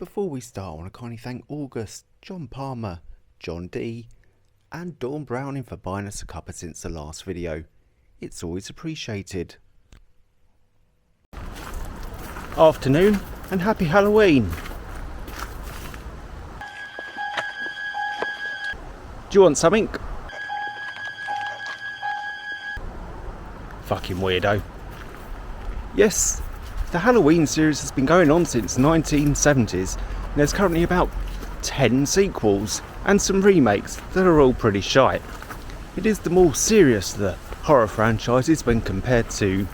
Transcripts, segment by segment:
Before we start, I want to kindly thank August, John Palmer, John D and Dawn Browning for buying us a cuppa since the last video. It's always appreciated. Afternoon and happy Halloween. Do you want something? Fucking weirdo. Yes, the Halloween series has been going on since the 1970s and there's currently about 10 sequels and some remakes that are all pretty shite. It is the more serious the horror franchises when compared to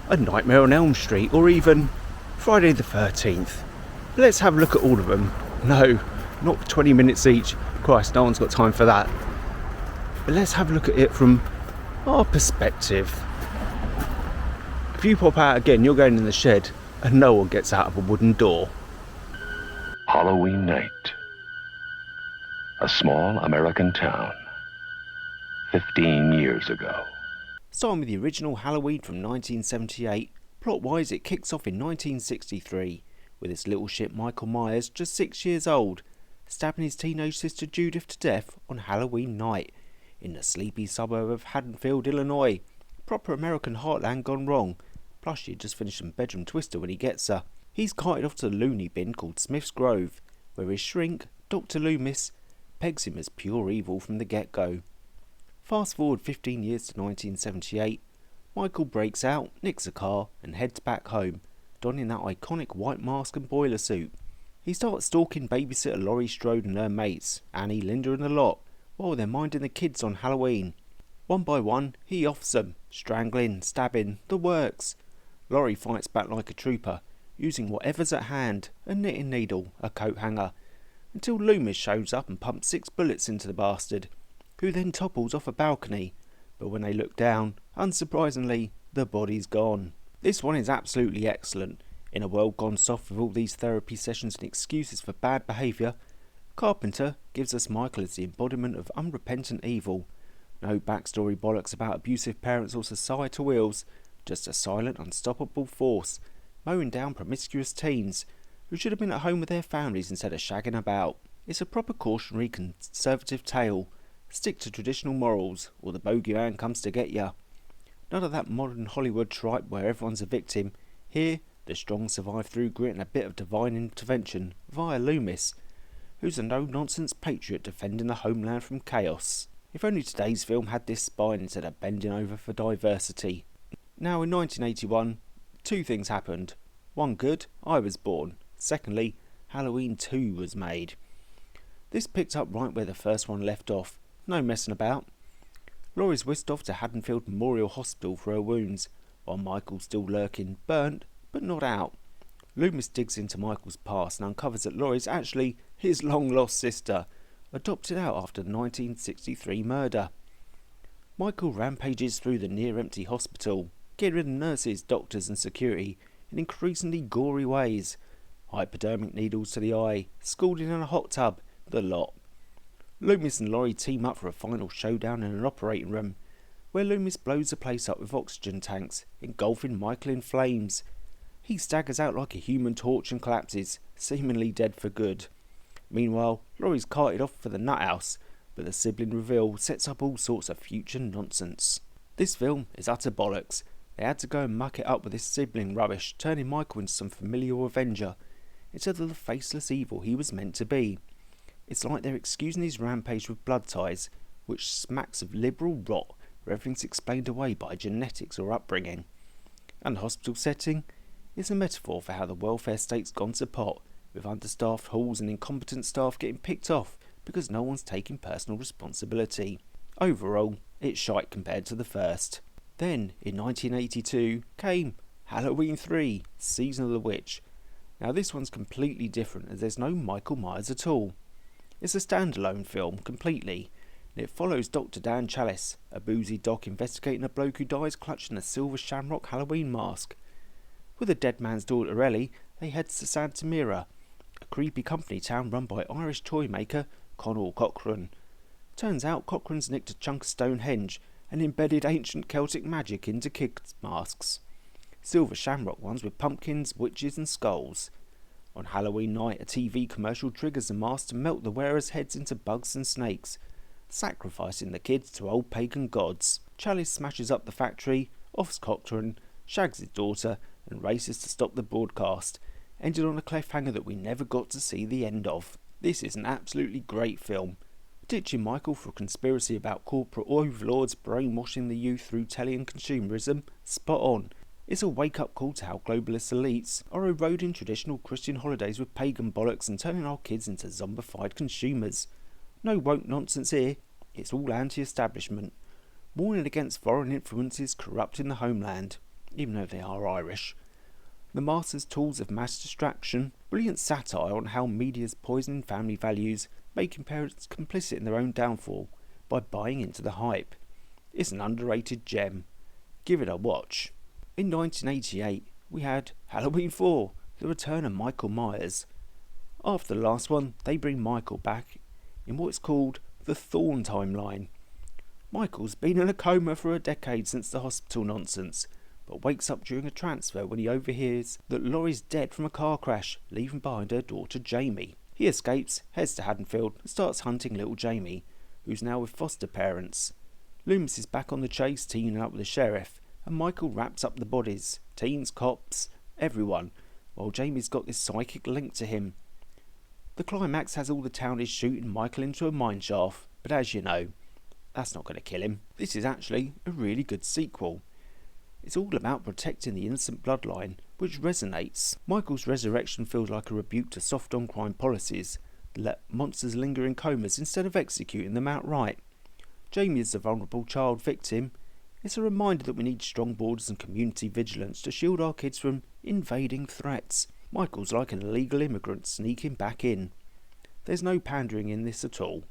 A Nightmare on Elm Street or even Friday the 13th. Let's have a look at all of them. No, not 20 minutes each. Christ, no one's got time for that. But let's have a look at it from our perspective. If you pop out again, you're going in the shed and no one gets out of a wooden door. Halloween night. A small American town. 15 years ago. Starting with the original Halloween from 1978, plot-wise it kicks off in 1963, with its little shit Michael Myers, just 6 years old, stabbing his teenage sister Judith to death on Halloween night, in the sleepy suburb of Haddonfield, Illinois. Proper American heartland gone wrong, plus she'd just finished some bedroom twister when he gets her. He's carted off to the loony bin called Smith's Grove, where his shrink, Dr. Loomis, pegs him as pure evil from the get-go. Fast forward 15 years to 1978, Michael breaks out, nicks a car and heads back home, donning that iconic white mask and boiler suit. He starts stalking babysitter Laurie Strode and her mates, Annie, Linda and the lot, while they're minding the kids on Halloween. One by one, he offs them, strangling, stabbing, the works. Laurie fights back like a trooper, using whatever's at hand, a knitting needle, a coat hanger, until Loomis shows up and pumps 6 bullets into the bastard, who then topples off a balcony, but when they look down, unsurprisingly, the body's gone. This one is absolutely excellent. In a world gone soft with all these therapy sessions and excuses for bad behaviour, Carpenter gives us Michael as the embodiment of unrepentant evil. No backstory bollocks about abusive parents or societal ills, just a silent, unstoppable force, mowing down promiscuous teens, who should have been at home with their families instead of shagging about. It's a proper cautionary conservative tale. Stick to traditional morals, or the bogeyman comes to get ya. None of that modern Hollywood tripe where everyone's a victim. Here, the strong survive through grit and a bit of divine intervention via Loomis, who's a no-nonsense patriot defending the homeland from chaos. If only today's film had this spine instead of bending over for diversity. Now in 1981, 2 things happened. One good, I was born. Secondly, Halloween 2 was made. This picked up right where the first one left off. No messing about. Laurie's whisked off to Haddonfield Memorial Hospital for her wounds, while Michael's still lurking, burnt, but not out. Loomis digs into Michael's past and uncovers that Laurie's actually his long-lost sister, adopted out after the 1963 murder. Michael rampages through the near-empty hospital, getting rid of nurses, doctors and security in increasingly gory ways. Hypodermic needles to the eye, scalding in a hot tub, the lot. Loomis and Laurie team up for a final showdown in an operating room, where Loomis blows the place up with oxygen tanks, engulfing Michael in flames. He staggers out like a human torch and collapses, seemingly dead for good. Meanwhile, Laurie's carted off for the nut house, but the sibling reveal sets up all sorts of future nonsense. This film is utter bollocks. They had to go and muck it up with this sibling rubbish, turning Michael into some familiar avenger, instead of the faceless evil he was meant to be. It's like they're excusing his rampage with blood ties, which smacks of liberal rot where everything's explained away by genetics or upbringing. And the hospital setting is a metaphor for how the welfare state's gone to pot, with understaffed halls and incompetent staff getting picked off because no one's taking personal responsibility. Overall, it's shite compared to the first. Then, in 1982, came Halloween 3, Season of the Witch. Now this one's completely different as there's no Michael Myers at all. It's a standalone film, completely, and it follows Dr. Dan Chalice, a boozy doc investigating a bloke who dies clutching a silver shamrock Halloween mask. With a dead man's daughter Ellie, they head to Santa Mira, a creepy company town run by Irish toy maker Conall Cochrane. Turns out Cochrane's nicked a chunk of Stonehenge and embedded ancient Celtic magic into kids' masks. Silver shamrock ones with pumpkins, witches and skulls. On Halloween night, a TV commercial triggers a mask to melt the wearers' heads into bugs and snakes, sacrificing the kids to old pagan gods. Chalice smashes up the factory, offs Cochrane, shags his daughter, and races to stop the broadcast, ending on a cliffhanger that we never got to see the end of. This is an absolutely great film. Ditching Michael for a conspiracy about corporate overlords brainwashing the youth through telly and consumerism, spot on. It's a wake-up call to how globalist elites are eroding traditional Christian holidays with pagan bollocks and turning our kids into zombified consumers. No woke nonsense here, it's all anti-establishment, warning against foreign influences corrupting the homeland, even though they are Irish. The master's tools of mass distraction, brilliant satire on how media's poisoning family values, making parents complicit in their own downfall by buying into the hype. It's an underrated gem. Give it a watch. In 1988, we had Halloween 4, the return of Michael Myers. After the last one, they bring Michael back in what's called the Thorn timeline. Michael's been in a coma for a decade since the hospital nonsense, but wakes up during a transfer when he overhears that Laurie's dead from a car crash, leaving behind her daughter Jamie. He escapes, heads to Haddonfield, and starts hunting little Jamie, who's now with foster parents. Loomis is back on the chase, teaming up with the sheriff, and Michael wraps up the bodies, teens, cops, everyone, while Jamie's got this psychic link to him. The climax has all the townies shooting Michael into a mine shaft, but as you know, that's not going to kill him. This is actually a really good sequel. It's all about protecting the innocent bloodline, which resonates. Michael's resurrection feels like a rebuke to soft-on-crime policies that let monsters linger in comas instead of executing them outright. Jamie is a vulnerable child victim. It's a reminder that we need strong borders and community vigilance to shield our kids from invading threats. Michael's like an illegal immigrant sneaking back in. There's no pandering in this at all.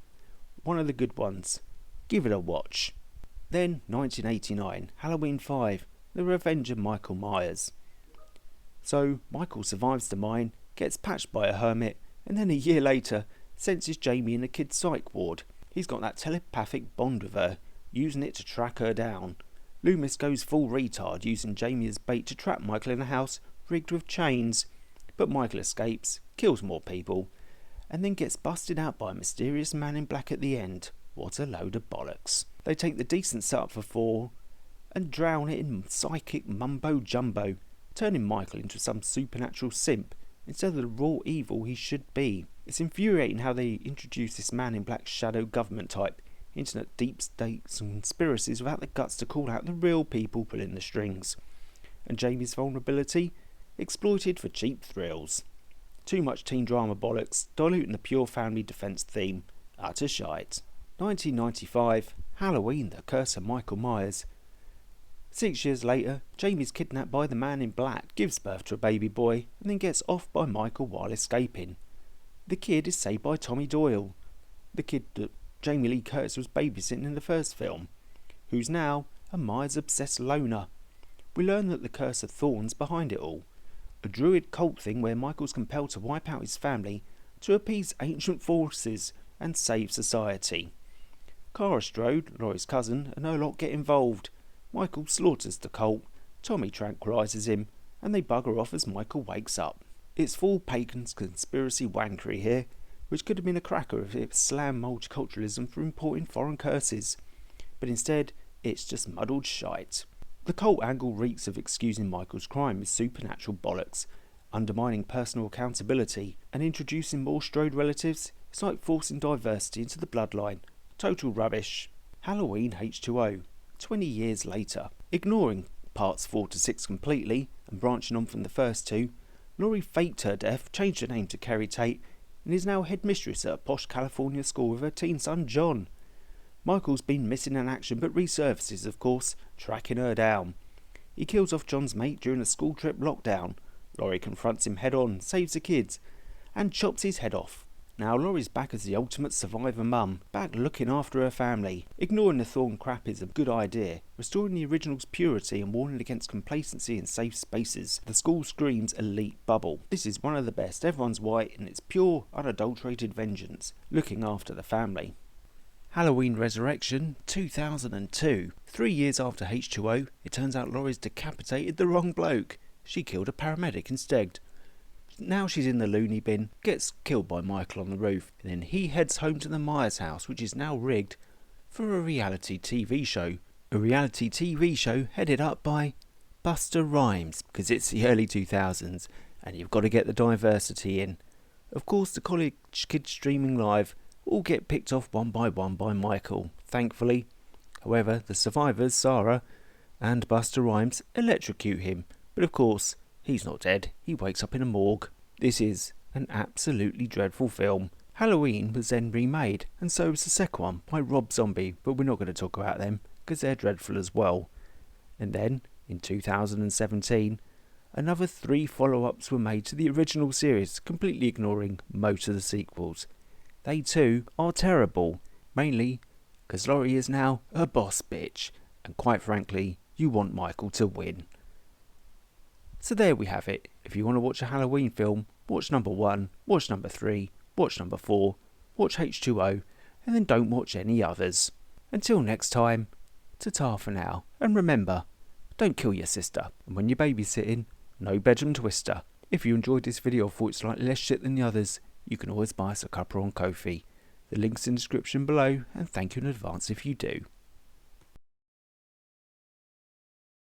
One of the good ones. Give it a watch. Then, 1989, Halloween 5, The Revenge of Michael Myers. So, Michael survives the mine, gets patched by a hermit, and then a year later, senses Jamie in a kid's psych ward. He's got that telepathic bond with her, using it to track her down. Loomis goes full retard, using Jamie as bait to trap Michael in a house rigged with chains. But Michael escapes, kills more people, and then gets busted out by a mysterious man in black at the end. What a load of bollocks. They take the decent setup for 4 and drown it in psychic mumbo-jumbo, turning Michael into some supernatural simp instead of the raw evil he should be. It's infuriating how they introduce this man in black shadow government type, internet deep states and conspiracies without the guts to call out the real people pulling the strings. And Jamie's vulnerability? Exploited for cheap thrills. Too much teen drama bollocks, diluting the pure family defence theme. Utter shite. 1995, Halloween, The Curse of Michael Myers. 6 years later, Jamie's kidnapped by the man in black, gives birth to a baby boy, and then gets off by Michael while escaping. The kid is saved by Tommy Doyle, the kid that Jamie Lee Curtis was babysitting in the first film, who's now a Myers-obsessed loner. We learn that the Curse of Thorns behind it all, a druid cult thing where Michael's compelled to wipe out his family to appease ancient forces and save society. Cara Strode, Laurie's cousin, and her lot get involved. Michael slaughters the cult, Tommy tranquilises him, and they bugger off as Michael wakes up. It's full pagan's conspiracy wankery here, which could have been a cracker if it slammed multiculturalism for importing foreign curses. But instead, it's just muddled shite. The cult angle reeks of excusing Michael's crime with supernatural bollocks, undermining personal accountability, and introducing more Strode relatives. It's like forcing diversity into the bloodline. Total rubbish. Halloween H2O. 20 years later. Ignoring parts 4 to 6 completely, and branching on from the first two, Laurie faked her death, changed her name to Kerry Tate, and is now headmistress at a posh California school with her teen son John. Michael's been missing in action but resurfaces, of course, tracking her down. He kills off John's mate during a school trip lockdown. Laurie confronts him head on, saves the kids, and chops his head off. Now Laurie's back as the ultimate survivor mum, back looking after her family. Ignoring the Thorn crap is a good idea, restoring the original's purity and warning against complacency in safe spaces. The school screams elite bubble. This is one of the best, everyone's white and it's pure, unadulterated vengeance, looking after the family. Halloween Resurrection, 2002. 3 years after H2O, it turns out Laurie's decapitated the wrong bloke. She killed a paramedic instead. Now she's in the loony bin, gets killed by Michael on the roof, and then he heads home to the Myers house, which is now rigged for a reality TV show. A reality TV show headed up by Busta Rhymes, because it's the early 2000s and you've got to get the diversity in. Of course, the college kids streaming live all get picked off one by Michael, thankfully. However, the survivors, Sarah and Busta Rhymes, electrocute him, but of course, he's not dead. He wakes up in a morgue. This is an absolutely dreadful film. Halloween was then remade, and so was the second one by Rob Zombie, but we're not going to talk about them because they're dreadful as well. And then, in 2017, another 3 follow-ups were made to the original series, completely ignoring most of the sequels. They too are terrible, mainly because Laurie is now a boss bitch, and quite frankly, you want Michael to win. So there we have it. If you want to watch a Halloween film, watch number 1, watch number 3, watch number 4, watch H2O, and then don't watch any others. Until next time, ta-ta for now. And remember, don't kill your sister. And when you're babysitting, no bedroom twister. If you enjoyed this video or thought it's slightly less shit than the others, you can always buy us a Cuppa on Ko-fi. The link's in the description below, and thank you in advance if you do.